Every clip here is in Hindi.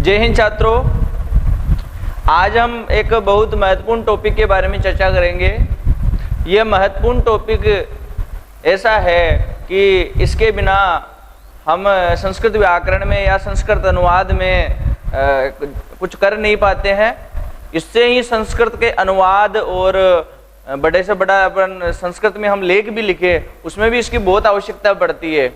जय हिंद छात्रों। आज हम एक बहुत महत्वपूर्ण टॉपिक के बारे में चर्चा करेंगे। यह महत्वपूर्ण टॉपिक ऐसा है कि इसके बिना हम संस्कृत व्याकरण में या संस्कृत अनुवाद में कुछ कर नहीं पाते हैं। इससे ही संस्कृत के अनुवाद और बड़े से बड़ा अपन संस्कृत में हम लेख भी लिखे, उसमें भी इसकी बहुत आवश्यकता पड़ती है।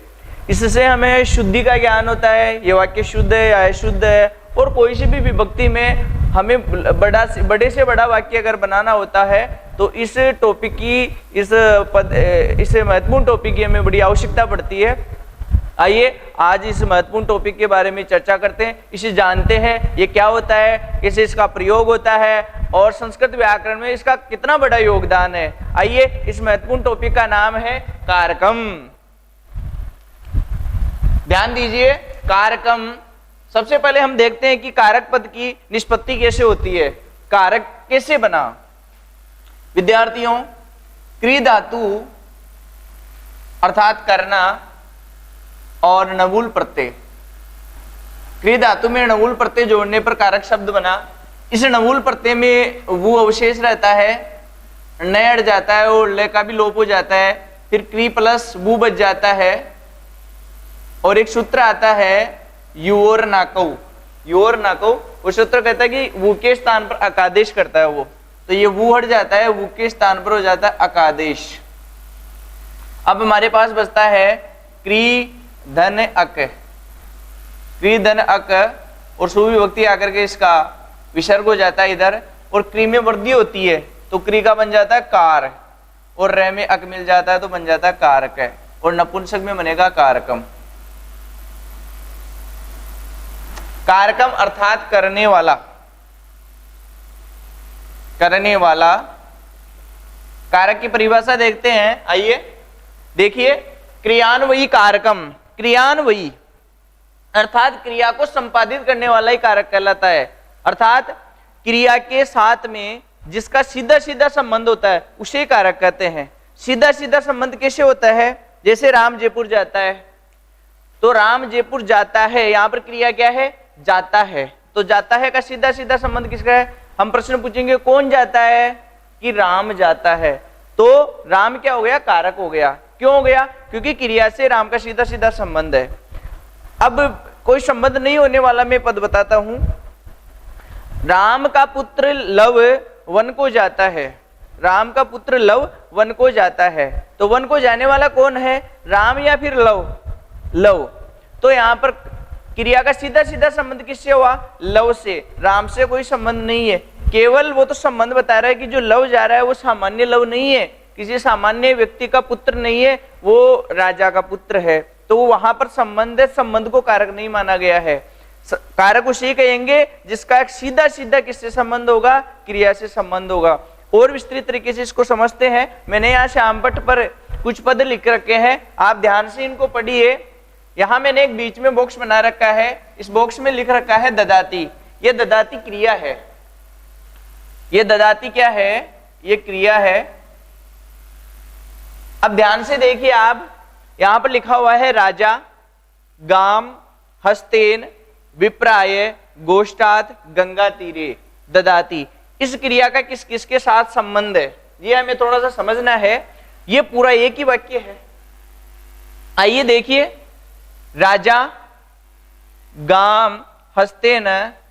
इससे हमें शुद्धि का ज्ञान होता है, ये वाक्य शुद्ध है या अशुद्ध है, और कोई सी भी विभक्ति में हमें बड़े से बड़ा वाक्य अगर बनाना होता है तो इस टॉपिक की इस महत्वपूर्ण टॉपिक की हमें बड़ी आवश्यकता पड़ती है। आइए आज इस महत्वपूर्ण टॉपिक के बारे में चर्चा करते हैं, इसे जानते हैं ये क्या होता है, कैसे इसका प्रयोग होता है और संस्कृत व्याकरण में इसका कितना बड़ा योगदान है। आइए, इस महत्वपूर्ण टॉपिक का नाम है कारकम। ध्यान दीजिए, कारकम। सबसे पहले हम देखते हैं कि कारक पद की निष्पत्ति कैसे होती है, कारक कैसे बना। विद्यार्थियों, क्री धातु अर्थात करना और नवूल प्रत्यय, क्री धातु में नवूल प्रत्यय जोड़ने पर कारक शब्द बना। इस नवूल प्रत्यय में वो अवशेष रहता है, न अड़ जाता है और ल का भी लोप हो जाता है, फिर क्री प्लस वो बच जाता है और एक सूत्र आता है योर नाकौ। योर नाकौ वो सूत्र कहता है कि वो के स्थान पर अकादेश करता है, वो तो ये वो हट जाता है, वो के स्थान पर हो जाता है अकादेश। अब हमारे पास बचता है क्री धन अक, क्री धन अक और सुविभक्ति आकर के इसका विसर्ग हो जाता है इधर, और क्री में वृद्धि होती है तो क्री का बन जाता है कार, और रे में अक मिल जाता है तो बन जाता है कारक है, और नपुंसक में बनेगा कारकम। कारकम अर्थात करने वाला, करने वाला। कारक की परिभाषा देखते हैं, आइए देखिए। क्रियान्वयी कारकम, क्रियान्वयी अर्थात क्रिया को संपादित करने वाला ही कारक कहलाता है। अर्थात क्रिया के साथ में जिसका सीधा सीधा संबंध होता है उसे कारक कहते हैं। सीधा सीधा संबंध कैसे होता है, जैसे राम जयपुर जाता है तो राम जयपुर जाता है, यहां पर क्रिया क्या है, जाता है, तो जाता है का सीधा सीधा संबंध किसका है। हम प्रश्न पूछेंगे कौन जाता है, कि राम जाता है, तो राम क्या हो गया, कारक हो गया। क्यों हो गया, क्योंकि क्रिया से राम का सीधा सीधा संबंध है। अब कोई संबंध नहीं होने वाला मैं पद बताता हूं। राम का पुत्र लव वन को जाता है, राम का पुत्र लव वन को जाता है, तो वन को जाने वाला कौन है, राम या फिर लव, लव। तो यहां पर क्रिया का सीधा सीधा संबंध किससे हुआ, लव से। राम से कोई संबंध नहीं है, केवल वो तो संबंध बता रहा है कि जो लव जा रहा है वो सामान्य लव नहीं है, किसी सामान्य व्यक्ति का पुत्र नहीं है, वो राजा का पुत्र है, तो वहां पर संबंध है, संबंध को कारक नहीं माना गया है। कारक उसे कहेंगे जिसका एक सीधा सीधा किससे संबंध होगा, क्रिया से संबंध होगा। और विस्तृत तरीके से इसको समझते हैं। मैंने यहाँ श्यामपट्ट पर कुछ पद लिख रखे हैं, आप ध्यान से इनको पढ़िए। यहां मैंने एक बीच में बॉक्स बना रखा है, इस बॉक्स में लिख रखा है ददाती। ये ददाती क्रिया है, ये ददाती क्या है, ये क्रिया है। अब ध्यान से देखिए आप, यहां पर लिखा हुआ है राजा, गाम, हस्तेन, विप्राय, गोष्ठात, गंगा तीरे, ददाती। इस क्रिया का किस किसके साथ संबंध है ये हमें थोड़ा सा समझना है। ये पूरा एक ही वाक्य है। आइए देखिए, राजा, गाम, हस्तेन,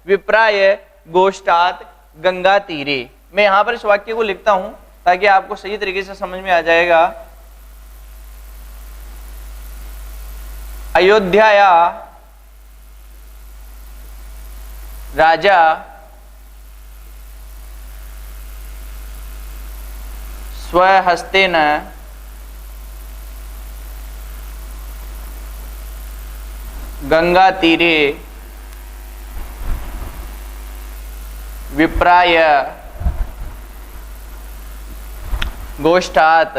विप्राय, गोष्ठात, गंगा तीरे। मैं यहां पर इस वाक्य को लिखता हूं ताकि आपको सही तरीके से समझ में आ जाएगा। अयोध्याया राजा स्वहस्तेन गंगा तीरे विप्राय गोष्ठात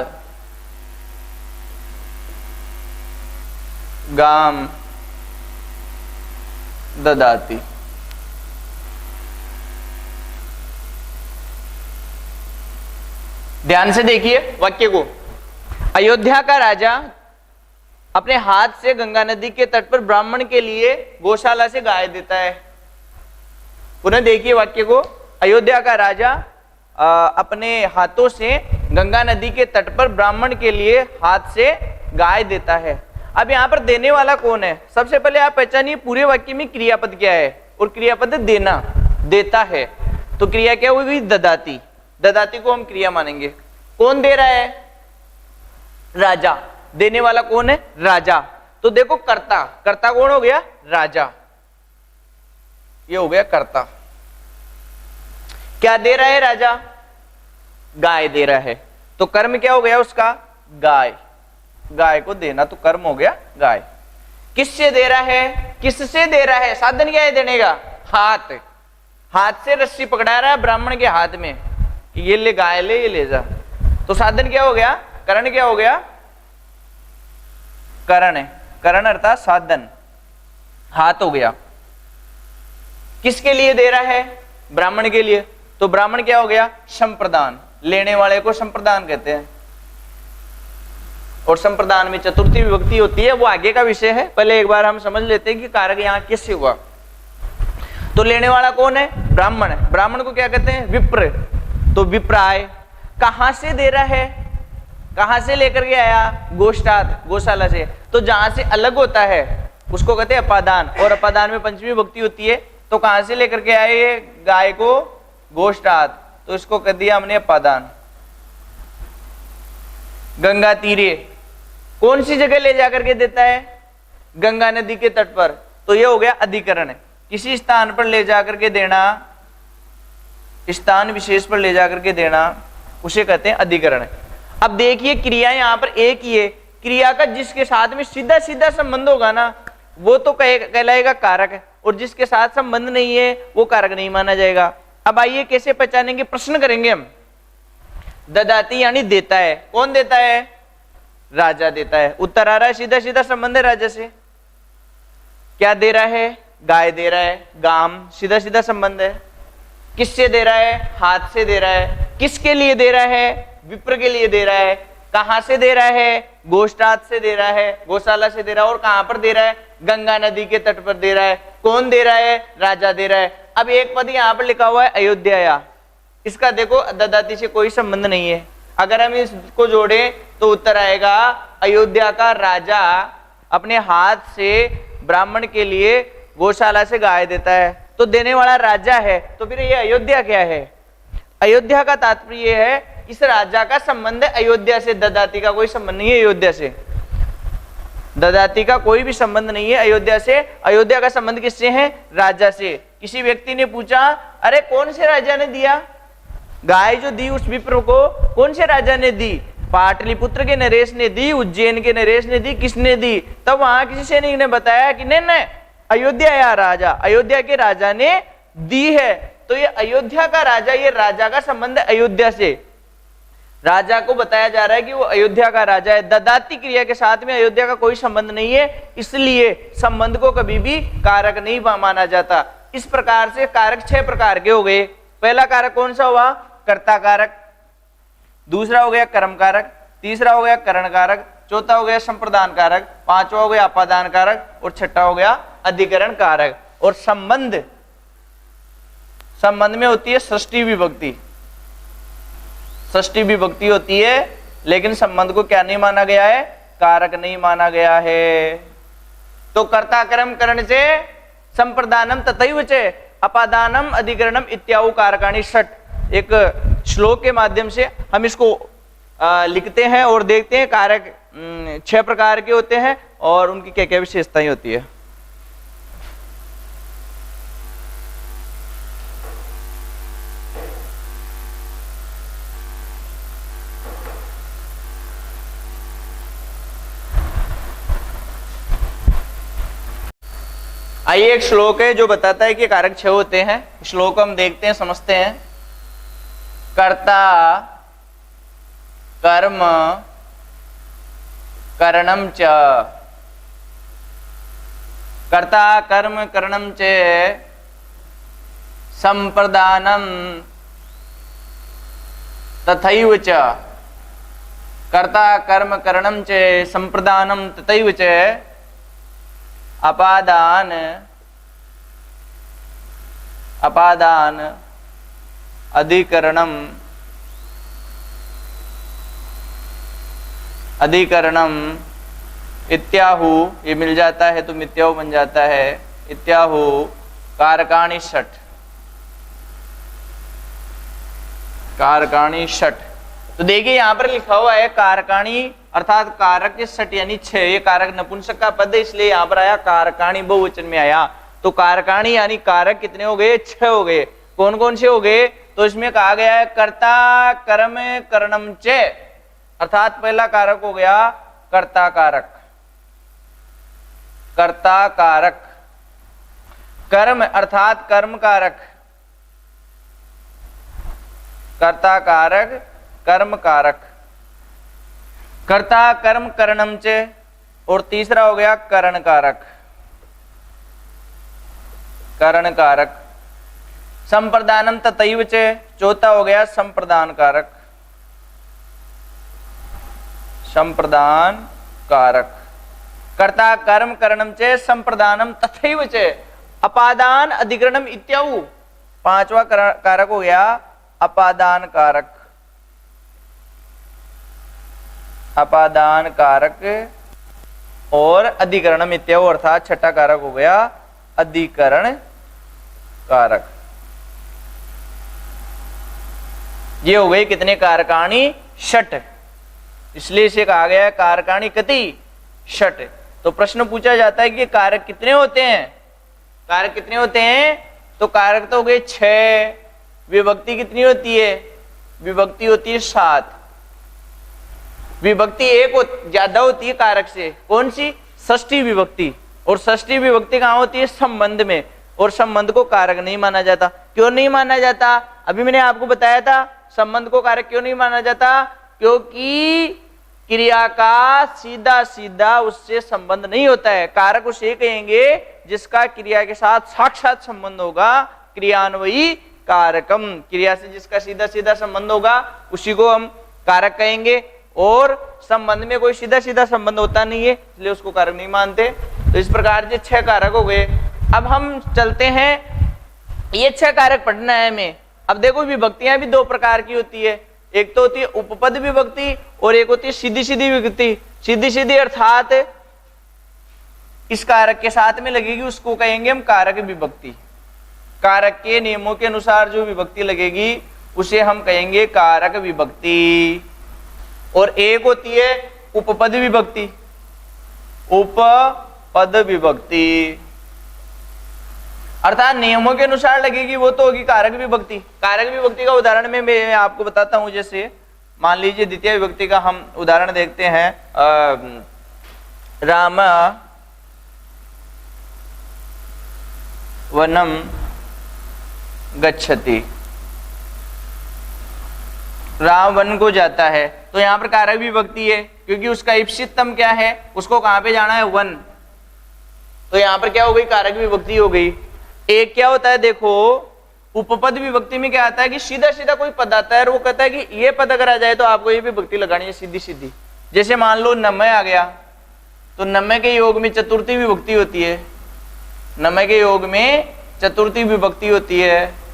गाम ददाती। ध्यान से देखिए वाक्य को। अयोध्या का राजा अपने हाथ से गंगा नदी के तट पर ब्राह्मण के लिए गौशाला से गाय देता है। पुनः देखिए वाक्य को, अयोध्या का राजा अपने हाथों से गंगा नदी के तट पर ब्राह्मण के लिए हाथ से गाय देता है। अब यहाँ पर देने वाला कौन है? सबसे पहले आप पहचानिए पूरे वाक्य में क्रियापद क्या है, और क्रियापद देना, देता है। तो क्रिया क्या हुई? ददाती। ददाती को हम क्रिया मानेंगे। कौन दे रहा है? राजा। देने वाला कौन है? राजा। तो देखो कर्ता, कर्ता कौन हो गया? राजा। ये हो गया कर्ता। क्या दे रहा है राजा? गाय दे रहा है। तो कर्म क्या हो गया उसका? गाय। गाय को देना तो कर्म हो गया गाय। किससे दे रहा है? किससे दे रहा है? साधन क्या है देने का? हाथ। हाथ से रस्सी पकड़ा रहा है ब्राह्मण के हाथ में, ये ले गाय ले, ये ले जा। तो साधन क्या हो गया? करण क्या हो गया? करण है। करण अर्थात साधन, हाथ हो गया। किसके लिए दे रहा है? ब्राह्मण के लिए। तो ब्राह्मण क्या हो गया? संप्रदान। लेने वाले को संप्रदान कहते हैं। और संप्रदान में चतुर्थी विभक्ति होती है, वो आगे का विषय है। पहले एक बार हम समझ लेते हैं कि कारक यहां किससे हुआ। तो लेने वाला कौन है? ब्राह्मण है। ब्राह्मण को क्या कहते हैं? विप्र। तो विप्राय कहां से दे रहा है? कहां से लेकर के आया? गोष्ठात, गौशाला से। तो जहां से अलग होता है उसको कहते हैं अपादान, और अपादान में पंचमी विभक्ति होती है। तो कहां से लेकर के आए ये गाय को? गोष्ठात। तो इसको कह दिया हमने अपादान। गंगा तीरे, कौन सी जगह ले जाकर के देता है? गंगा नदी के तट पर। तो ये हो गया अधिकरण। किसी स्थान पर ले जाकर के देना, स्थान विशेष पर ले जाकर के देना, उसे कहते हैं अधिकरण। अब देखिए क्रिया यहां पर एक ही है। क्रिया का जिसके साथ में सीधा सीधा संबंध होगा ना, वो तो कहलाएगा कारक है, और जिसके साथ संबंध नहीं है वो कारक नहीं माना जाएगा। अब आइए कैसे पहचानेंगे? प्रश्न करेंगे हम। ददाती यानी देता है। कौन देता है? राजा देता है। उत्तर आ रहा है, सीधा सीधा संबंध है राजा से। क्या दे रहा है? गाय दे रहा है। गाम, सीधा सीधा संबंध है। किससे दे रहा है? हाथ से दे रहा है। किसके लिए दे रहा है? विप्र के लिए दे रहा है। कहां से दे रहा है? गोष्ठात से दे रहा है, गौशाला से दे रहा है। और कहां पर दे रहा है? गंगा नदी के तट पर दे रहा है। कौन दे रहा है? राजा दे रहा है। अब एक पद यहां पर लिखा हुआ है अयोध्या, इसका देखो ददाती से कोई संबंध नहीं है। अगर हम इसको जोड़े तो उत्तर आएगा अयोध्या का राजा अपने हाथ से ब्राह्मण के लिए गौशाला से गाय देता है। तो देने वाला राजा है, तो फिर ये अयोध्या क्या है? अयोध्या का तात्पर्य है इस राजा का संबंध है अयोध्या से। ददाती का कोई संबंध नहीं है अयोध्या से। ददाती का कोई भी संबंध नहीं है अयोध्या से। अयोध्या का संबंध किससे है? राजा से। किसी व्यक्ति ने पूछा, अरे कौन से राजा ने दिया गाय? जो दी उस विप्र को कौन से राजा ने दी? पाटलिपुत्र के नरेश ने दी, उज्जैन के नरेश ने दी। किसने दी? तब वहां किसी सैनिक ने बताया कि नहीं, अयोध्या या राजा, अयोध्या के राजा ने दी है। तो ये अयोध्या का राजा, ये राजा का संबंध है अयोध्या से। राजा को बताया जा रहा है कि वो अयोध्या का राजा है। ददाती क्रिया के साथ में अयोध्या का कोई संबंध नहीं है, इसलिए संबंध को कभी भी कारक नहीं माना जाता। इस प्रकार से कारक 6 प्रकार के हो गए। पहला कारक कौन सा हुआ? कर्ता कारक। दूसरा हो गया कर्म कारक। तीसरा हो गया करण कारक। चौथा हो गया संप्रदान कारक। पांचवा हो गया अपादान कारक। और छठा हो गया अधिकरण कारक। और संबंध, संबंध में होती है षष्ठी विभक्ति। षष्ठी विभक्ति होती है, लेकिन संबंध को क्या नहीं माना गया है? कारक नहीं माना गया है। तो कर्ता कर्म करण से संप्रदानम तथैव च अपादानम अधिकरणम इत्याहु कारकाणि षट। एक श्लोक के माध्यम से हम इसको लिखते हैं और देखते हैं कारक 6 प्रकार के होते हैं और उनकी क्या क्या विशेषताएं होती है। आइए एक श्लोक है जो बताता है कि कारक 6 होते हैं। श्लोक हम देखते हैं, समझते हैं। कर्ता कर्म करणम च, कर्ता कर्म करणम च संप्रदानम तथैव च, कर्ता कर्म करणम च संप्रदानम तथैव च अपादान अपादान अधिकरणम इत्याहु, ये मिल जाता है तो मित्याहु बन जाता है, इत्याहु कारकाणि षट, कारकाणि षट। तो देखिए यहां पर लिखा हुआ है कारकाणि अर्थात कारक के षट यानी 6, ये कारक नपुंसक का पद है इसलिए यहां पर आया कारकाणि बहुवचन में आया। तो कारकाणि यानी कारक कितने हो गए? 6 हो गए। कौन कौन से हो गए? तो इसमें कहा गया है कर्ता कर्म करणम च, अर्थात पहला कारक हो गया कर्ता कारक, कर्ता कारक, कर्म अर्थात कर्म कारक, कर्ता कारक कर्म कारक, कर्ता कर्म करणम च, और तीसरा हो गया करण कारक, करण कारक, संप्रदानम तथैव च, चौथा हो गया संप्रदान कारक, संप्रदान कारक, कर्ता कर्म करणम च संप्रदानम तथैव च, अपादान अधिकरणम इत्याहु, पांचवा कारक हो गया अपादान कारक, अपादान कारक और अधिकरणम इत्याहु अर्थात छठा कारक हो गया अधिकरण कारक। ये हो गए कितने? कारकाणि षट, इसलिए इसे कहा गया है कारकाणि कति षट। तो प्रश्न पूछा जाता है कि कारक कितने होते हैं? कारक कितने होते हैं? तो कारक तो हो गए 6, विभक्ति कितनी होती है? विभक्ति होती है 7। विभक्ति एक ज्यादा होती है कारक से, कौन सी? षष्ठी विभक्ति। और षष्ठी विभक्ति कहां होती है? संबंध में, और संबंध को कारक नहीं माना जाता। क्यों नहीं माना जाता? अभी मैंने आपको बताया था संबंध को कारक क्यों नहीं माना जाता, क्योंकि क्रिया का सीधा सीधा उससे संबंध नहीं होता है। कारक उसे कहेंगे जिसका क्रिया के साथ साक्षात संबंध होगा, क्रियान्वयी कारकम, क्रिया से जिसका सीधा सीधा संबंध होगा उसी को हम कारक कहेंगे। और संबंध में कोई सीधा सीधा संबंध होता नहीं है इसलिए उसको कारक नहीं मानते। तो इस प्रकार से 6 कारक हो गए। अब हम चलते हैं, ये 6 कारक पढ़ना है हमें। अब देखो विभक्तियां भी 2 प्रकार की होती है, एक तो होती है उपपद विभक्ति और एक होती है सीधी सीधी विभक्ति। सीधी सीधी अर्थात इस कारक के साथ में लगेगी उसको कहेंगे हम कारक विभक्ति। कारक के नियमों के अनुसार जो विभक्ति लगेगी उसे हम कहेंगे कारक विभक्ति। और एक होती है उपपद विभक्ति, उपपद विभक्ति अर्थात नियमों के अनुसार लगेगी, वो तो होगी कारक विभक्ति। कारक विभक्ति का उदाहरण में मैं आपको बताता हूं। जैसे मान लीजिए द्वितीय विभक्ति का हम उदाहरण देखते हैं, राम वनम गच्छति, राम वन को जाता है। तो यहां पर कारक विभक्ति है क्योंकि उसका इप्सितम क्या है, उसको कहां पे जाना है? वन। तो यहां पर क्या हो गई? कारक विभक्ति हो गई। एक क्या होता है देखो, उपपद विभक्ति में क्या आता है कि सीधा सीधा कोई पद आता है और वो कहता है कि ये पद अगर आ जाए तो आपको ये विभक्ति लगानी है सीधी सीधी। जैसे मान लो नमय आ गया, तो नमय के योग में चतुर्थी विभक्ति होती है, नमय के योग में चतुर्थी विभक्ति होती है।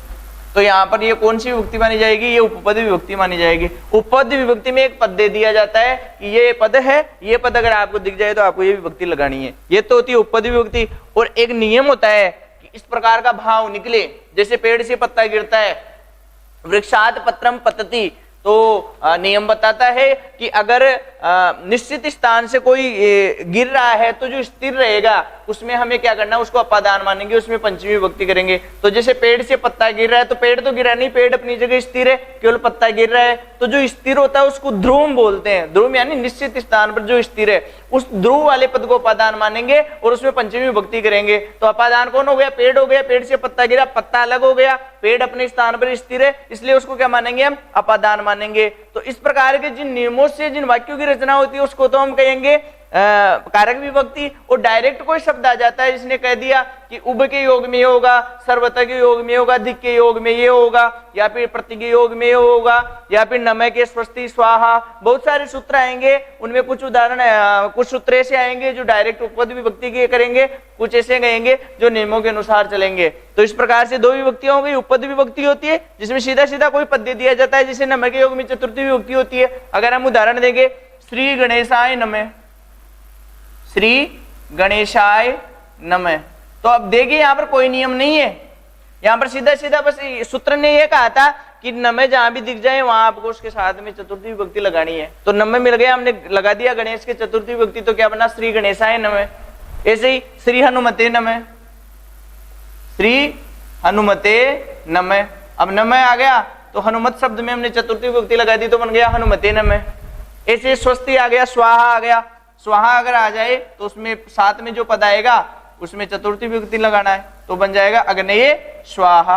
तो यहाँ पर ये कौन सी विभक्ति मानी जाएगी? ये उपपद विभक्ति मानी जाएगी। उपपद विभक्ति में एक पद दे दिया जाता है कि ये पद है, ये पद अगर आपको दिख जाए तो आपको ये विभक्ति लगानी है। ये तो होती है उपपद विभक्ति। और एक नियम होता है कि इस प्रकार का भाव निकले, जैसे पेड़ से पत्ता गिरता है, वृक्षात् पत्रम पतति, तो नियम बताता है कि अगर निश्चित स्थान से कोई गिर रहा है तो जो स्थिर रहेगा उसमें हमें क्या करना है? उसको अपादान मानेंगे, उसमें पंचमी विभक्ति करेंगे। तो जैसे पेड़ से पत्ता गिर रहा है तो पेड़ तो गिरा नहीं, पेड़ अपनी जगह स्थिर है, केवल पत्ता गिर रहा है। तो जो स्थिर होता है उसको ध्रुव बोलते हैं। ध्रुव यानी निश्चित स्थान पर जो स्थिर है, उस ध्रुव वाले पद को अपादान मानेंगे और उसमें पंचमी विभक्ति करेंगे। तो अपादान कौन हो गया? पेड़ हो गया। पेड़ से पत्ता गिरा, पत्ता अलग हो गया, पेड़ अपने स्थान पर स्थिर है, इसलिए उसको क्या मानेंगे? हम अपादान मानेंगे। तो इस प्रकार के जिन नियमों से जिन वाक्यों की रचना होती है उसको तो हम कहेंगे कारक विभक्ति, और डायरेक्ट कोई शब्द आ जाता है जिसने कह दिया कि उब के योग में ये होगा, सर्वतः के योग में होगा, धिक के योग में ये होगा, या फिर प्रति के योग में ये होगा, या फिर नमय के स्वस्ति स्वाहा, बहुत सारे सूत्र आएंगे। उनमें कुछ उदाहरण कुछ सूत्र ऐसे आएंगे जो डायरेक्ट उपपद विभक्ति के करेंगे, कुछ ऐसे कहेंगे जो नियमों के अनुसार चलेंगे। तो इस प्रकार से दो विभक्तियां हो गई। उपपद विभक्ति होती है जिसमें सीधा सीधा कोई पद दे दिया जाता है, जिसे नमय के योग में चतुर्थी विभक्ति होती है। अगर हम उदाहरण देंगे, श्री गणेशाय नमः, श्री गणेशाय नमः, तो अब देखिए यहाँ पर कोई नियम नहीं है, यहाँ पर सीधा सीधा बस सूत्र ने यह कहा था कि नमः जहां भी दिख जाए वहां आपको उसके साथ में चतुर्थी विभक्ति लगानी है। तो नमः मिल गया, हमने लगा दिया गणेश के चतुर्थी विभक्ति, तो क्या बना, श्री गणेशाय नमः। ऐसे ही श्री हनुमते नमः, श्री हनुमते नमः। अब नमः आ गया तो हनुमत शब्द में हमने चतुर्थी विभक्ति लगा दी तो बन गया हनुमते नमः। ऐसे स्वस्ति आ गया, स्वाहा आ गया, स्वाहा अगर आ जाए तो उसमें साथ में जो पद आएगा उसमें चतुर्थी विभक्ति लगाना है, तो बन जाएगा अग्नेय स्वाहा,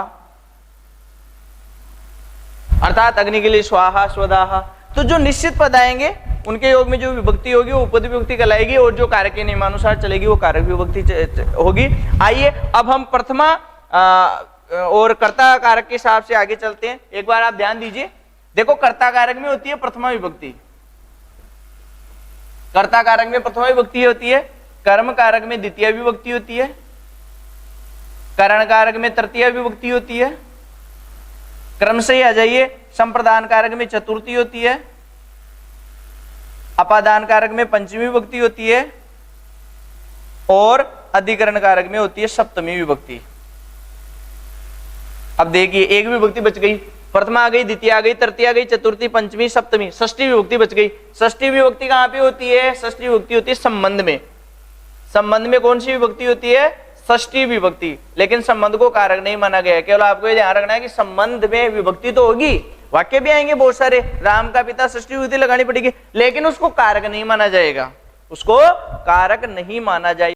अर्थात अग्नि के लिए स्वाहा स्वदाहा। तो जो निश्चित पद आएंगे उनके योग में जो विभक्ति होगी वो उपपद विभक्ति कहलाएगी, और जो कारक के नियमानुसार चलेगी वो कारक विभक्ति होगी। आइए अब हम प्रथमा और कर्ता कारक के हिसाब से आगे चलते हैं। एक बार आप ध्यान दीजिए, देखो कर्ता कारक में होती है प्रथमा विभक्ति, कर्ता कारक में प्रथमा विभक्ति होती है, कर्म कारक में द्वितीय विभक्ति होती है, करण कारक में तृतीय विभक्ति होती है, क्रम से ही आ जाइए, संप्रदान कारक में चतुर्थी होती है, अपादान कारक में पंचमी विभक्ति होती है, और अधिकरण कारक में होती है सप्तमी विभक्ति। अब देखिए एक विभक्ति बच गई, प्रथमा आ गई, द्वितीय आ गई, तृतीय आ गई, चतुर्थी, पंचमी, सप्तमी, षष्ठी विभक्ति बच गई। षष्ठी विभक्ति कहां पे होती है, षष्ठी विभक्ति होती है संबंध में। संबंध में कौन सी विभक्ति होती है, षष्ठी विभक्ति, लेकिन संबंध को कारक नहीं माना गया। केवल आपको ये ध्यान रखना है कि संबंध में विभक्ति तो होगी, वाक्य भी आएंगे बहुत सारे, राम का पिता, षष्ठी विभक्ति लगानी पड़ेगी, लेकिन उसको कारक नहीं माना जाएगा, उसको कारक नहीं माना जाएगा।